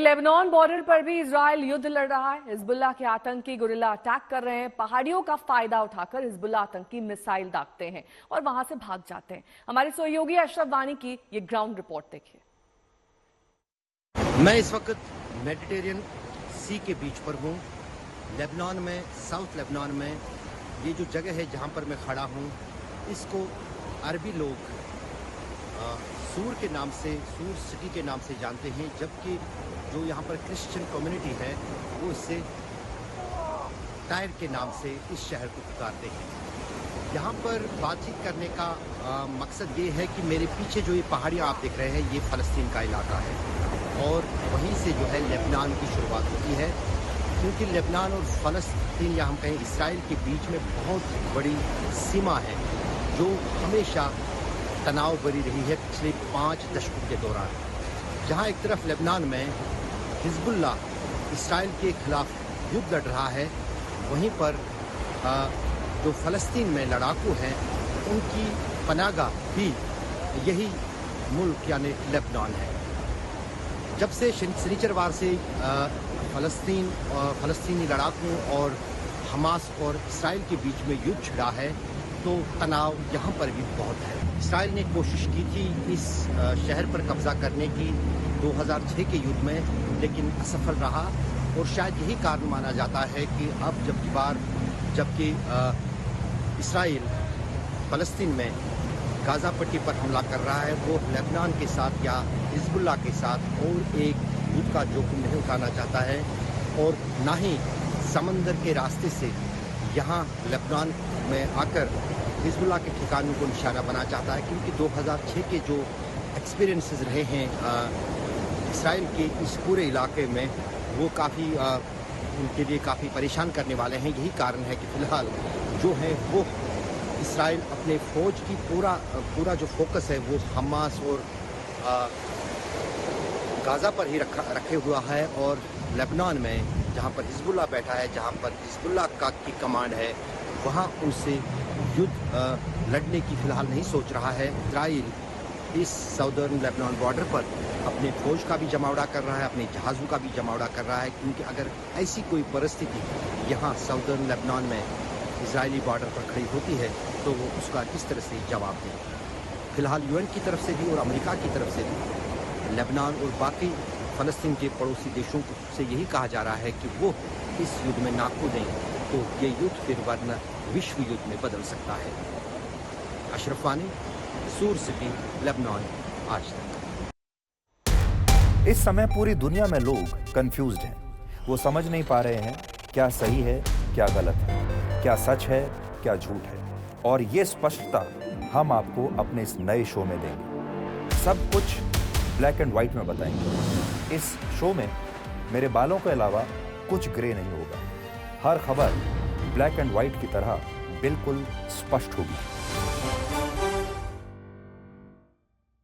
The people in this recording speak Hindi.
लेबनान बॉर्डर पर भी इजराइल युद्ध लड़ रहा है। हिजबुल्लाह के आतंकी गुरिल्ला अटैक कर रहे हैं। पहाड़ियों का फायदा उठाकर हिजबुल्लाह आतंकी मिसाइल दागते हैं और वहां से भाग जाते हैं। हमारे सहयोगी अशरफ वानी की ये ग्राउंड रिपोर्ट देखिए। मैं इस वक्त मेडिटेरियन सी के बीच पर हूँ, लेबनान में, साउथ लेबनान में। ये जो जगह है जहाँ पर मैं खड़ा हूँ, इसको अरबी लोग सूर के नाम से, सूर सिटी के नाम से जानते हैं, जबकि जो यहाँ पर क्रिश्चियन कम्युनिटी है वो इससे टायर के नाम से इस शहर को पुकारते हैं। यहाँ पर बातचीत करने का मकसद ये है कि मेरे पीछे जो ये पहाड़ियाँ आप देख रहे हैं, ये फ़लस्तीन का इलाका है और वहीं से जो है लेबनान की शुरुआत होती है, क्योंकि लेबनान और फ़लस्तीन या हम कहें इसराइल के बीच में बहुत बड़ी सीमा है जो हमेशा तनाव भरी रही है पिछले 5 दशकों के दौरान। जहाँ एक तरफ लेबनान में हिजबुल्लाह इसराइल के खिलाफ युद्ध लड़ रहा है, वहीं पर जो फ़लस्तीन में लड़ाकू हैं उनकी पनाहगाह भी यही मुल्क यानी लेबनान है। जब से शनिचरवार से फ़लस्तीनी लड़ाकों और हमास और इसराइल के बीच में युद्ध छिड़ा है, तो तनाव यहाँ पर भी बहुत है। इसराइल ने कोशिश की थी इस शहर पर कब्जा करने की 2006 के युद्ध में, लेकिन असफल रहा और शायद यही कारण माना जाता है कि अब जबकि इसराइल फ़लस्तीन में गाज़ा पट्टी पर हमला कर रहा है, वो लेबनान के साथ या हिजबुल्लाह के साथ और एक युद्ध का जोखिम नहीं उठाना चाहता है और ना ही समंदर के रास्ते से यहाँ लेबनान में आकर हिजबुल्लाह के ठिकानों को निशाना बना चाहता है, क्योंकि 2006 के जो एक्सपीरियंसेस रहे हैं इसराइल के इस पूरे इलाके में, वो काफ़ी उनके लिए काफ़ी परेशान करने वाले हैं। यही कारण है कि फ़िलहाल जो है वो इसराइल अपने फ़ौज की पूरा जो फोकस है वो हमास और गाज़ा पर ही रखे हुआ है और लेबनान में जहाँ पर हिजबुल्लाह बैठा है, जहाँ पर हिजबुल्लाह की कमांड है, वहाँ उनसे युद्ध लड़ने की फ़िलहाल नहीं सोच रहा है। इसराइल इस साउदर्न लेबनान बॉर्डर पर अपने फ़ौज का भी जमावड़ा कर रहा है, अपने जहाज़ों का भी जमावड़ा कर रहा है, क्योंकि अगर ऐसी कोई परिस्थिति यहाँ साउदर्न लेबनान में इजरायली बॉर्डर पर खड़ी होती है तो वो उसका किस तरह से जवाब दें। फ़िलहाल यूएन की तरफ से भी और अमेरिका की तरफ से भी लेबनान और बाकी फ़लस्तीन के पड़ोसी देशों से यही कहा जा रहा है कि वो इस युद्ध में ना कूदें, तो ये युद्ध फिर वरना विश्व युद्ध में बदल सकता है। अशरफ वानी, सूर सिटी, लेबनान, आज तक। इस समय पूरी दुनिया में लोग कंफ्यूज्ड हैं। वो समझ नहीं पा रहे हैं क्या सही है, क्या गलत है, क्या सच है, क्या झूठ है, और ये स्पष्टता हम आपको अपने इस नए शो में देंगे। सब कुछ ब्लैक एंड व्हाइट में बताएंगे। इस शो में मेरे बालों के अलावा कुछ ग्रे नहीं होगा। हर खबर ब्लैक एंड व्हाइट की तरह बिल्कुल स्पष्ट होगी।